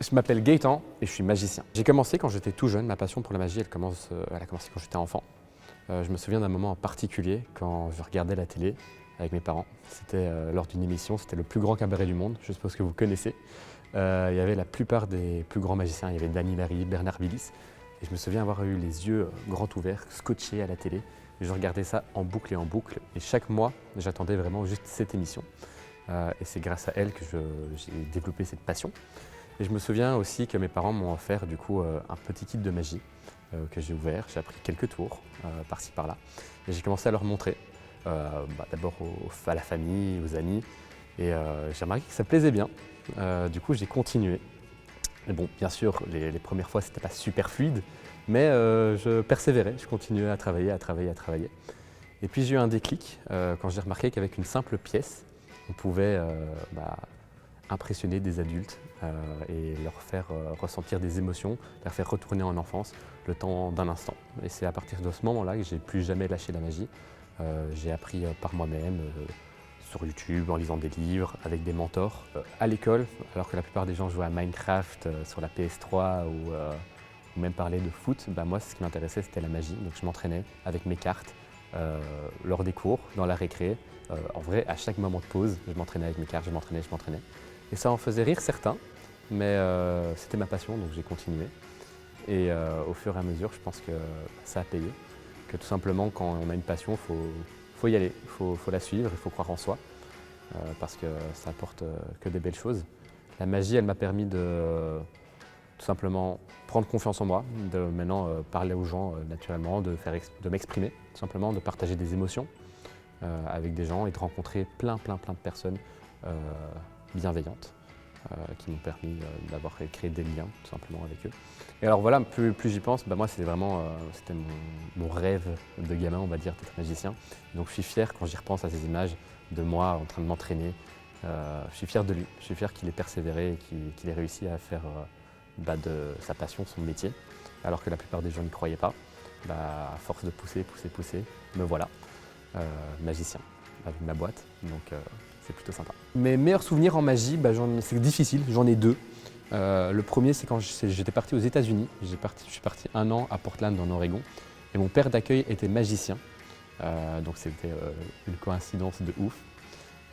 Je m'appelle Gaëtan et je suis magicien. J'ai commencé quand j'étais tout jeune, ma passion pour la magie, elle a commencé quand j'étais enfant. Je me souviens d'un moment en particulier quand je regardais la télé avec mes parents. C'était lors d'une émission, c'était le plus grand cabaret du monde, je suppose que vous connaissez. Il y avait la plupart des plus grands magiciens, il y avait Dany Larry, Bernard Willis. Et je me souviens avoir eu les yeux grands ouverts, scotchés à la télé. Et je regardais ça en boucle et en boucle. Et chaque mois, j'attendais vraiment juste cette émission. Et c'est grâce à elle que j'ai développé cette passion. Et je me souviens aussi que mes parents m'ont offert du coup un petit kit de magie que j'ai ouvert. J'ai appris quelques tours par-ci par-là. Et j'ai commencé à leur montrer, d'abord à la famille, aux amis. Et j'ai remarqué que ça plaisait bien. Du coup, j'ai continué. Et bon, bien sûr, les premières fois, c'était pas super fluide, mais je persévérais, je continuais à travailler. Et puis j'ai eu un déclic quand j'ai remarqué qu'avec une simple pièce, on pouvait impressionner des adultes et leur faire ressentir des émotions, leur faire retourner en enfance le temps d'un instant. Et c'est à partir de ce moment-là que j'ai plus jamais lâché la magie. J'ai appris par moi-même, sur YouTube, en lisant des livres, avec des mentors. À l'école, alors que la plupart des gens jouaient à Minecraft sur la PS3 ou même parlaient de foot, moi ce qui m'intéressait c'était la magie. Donc je m'entraînais avec mes cartes lors des cours, dans la récré. En vrai, à chaque moment de pause, je m'entraînais avec mes cartes, je m'entraînais. Et ça en faisait rire certains, mais c'était ma passion, donc j'ai continué. Et au fur et à mesure, je pense que ça a payé. Que tout simplement, quand on a une passion, faut y aller, faut la suivre, il faut croire en soi, parce que ça apporte que des belles choses. La magie, elle m'a permis de tout simplement prendre confiance en moi, de maintenant parler aux gens naturellement, de m'exprimer, tout simplement, de partager des émotions avec des gens et de rencontrer plein de personnes bienveillantes qui m'ont permis d'avoir créé des liens tout simplement avec eux. Et alors voilà, plus j'y pense, moi c'était vraiment mon rêve de gamin, on va dire, d'être magicien. Donc je suis fier quand j'y repense à ces images de moi en train de m'entraîner. Je suis fier de lui, je suis fier qu'il ait persévéré et qu'il ait réussi à faire de sa passion son métier, alors que la plupart des gens n'y croyaient pas. À force de pousser, me voilà, magicien avec ma boîte. Donc c'est plutôt sympa. Mes meilleurs souvenirs en magie, c'est difficile, j'en ai deux. Le premier, c'est quand j'étais parti aux États-Unis. Je suis parti 1 an à Portland, en Oregon. Et mon père d'accueil était magicien. Donc c'était une coïncidence de ouf.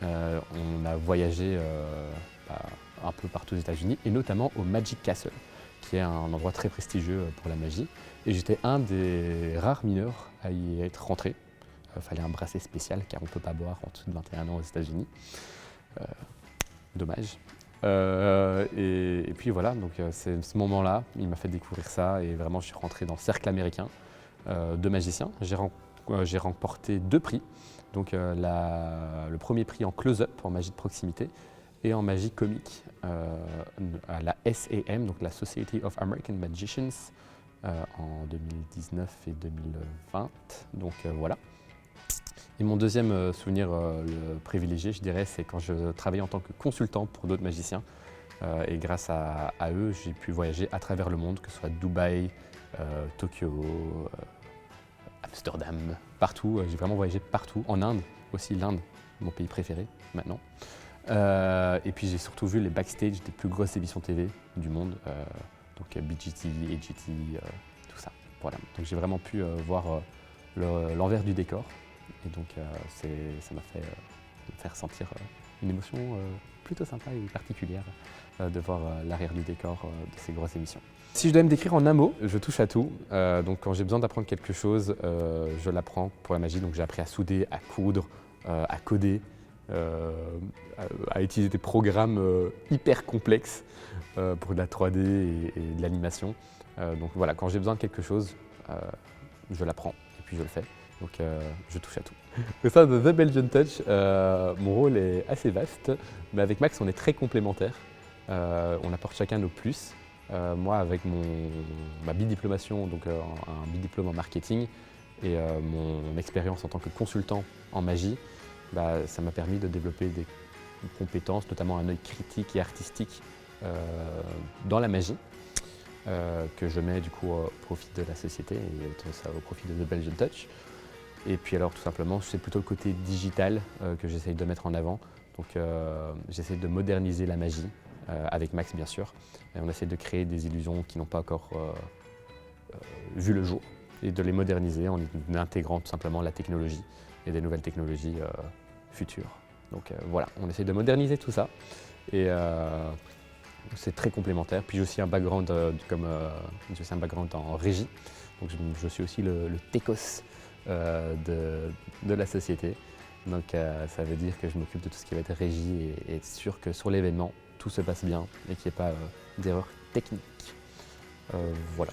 On a voyagé un peu partout aux États-Unis, et notamment au Magic Castle, qui est un endroit très prestigieux pour la magie. Et j'étais un des rares mineurs à y être rentré. Il fallait un bracelet spécial car on ne peut pas boire en dessous de 21 ans aux États-Unis. Dommage. Et puis voilà, donc c'est ce moment-là, il m'a fait découvrir ça et vraiment je suis rentré dans le cercle américain de magiciens. J'ai remporté 2 prix, donc le premier prix en close-up, en magie de proximité, et en magie comique à la SAM, donc la Society of American Magicians, en 2019 et 2020, donc voilà. Et mon deuxième souvenir privilégié, je dirais, c'est quand je travaillais en tant que consultant pour d'autres magiciens. Et grâce à eux, j'ai pu voyager à travers le monde, que ce soit Dubaï, Tokyo, Amsterdam, partout. J'ai vraiment voyagé partout, en Inde aussi, l'Inde, mon pays préféré maintenant. Et puis j'ai surtout vu les backstage des plus grosses émissions TV du monde, donc BGT, AGT, tout ça. Voilà. Donc j'ai vraiment pu voir l'envers du décor. Et donc ça m'a fait me faire ressentir une émotion plutôt sympa et particulière de voir l'arrière du décor de ces grosses émissions. Si je dois me décrire en un mot, je touche à tout. Donc quand j'ai besoin d'apprendre quelque chose, je l'apprends pour la magie. Donc j'ai appris à souder, à coudre, à coder, à utiliser des programmes hyper complexes pour de la 3D et de l'animation. Donc voilà, quand j'ai besoin de quelque chose, je l'apprends et puis je le fais. Donc je touche à tout. Au sein de The Belgian Touch, mon rôle est assez vaste, mais avec Max on est très complémentaires. On apporte chacun nos plus. Moi avec ma bidiplomation, donc un bidiplôme en marketing et mon expérience en tant que consultant en magie, ça m'a permis de développer des compétences, notamment un œil critique et artistique dans la magie. Que je mets du coup au profit de la société et au profit de The Belgian Touch. Et puis alors tout simplement, c'est plutôt le côté digital que j'essaye de mettre en avant. Donc j'essaye de moderniser la magie avec Max bien sûr. Et on essaie de créer des illusions qui n'ont pas encore vu le jour et de les moderniser en intégrant tout simplement la technologie et des nouvelles technologies futures. Donc voilà, on essaie de moderniser tout ça et c'est très complémentaire. Puis j'ai aussi un background, un background en régie, donc je suis aussi le techos de la société. Donc ça veut dire que je m'occupe de tout ce qui va être régie et être sûr que sur l'événement, tout se passe bien et qu'il n'y ait pas d'erreurs techniques. Voilà.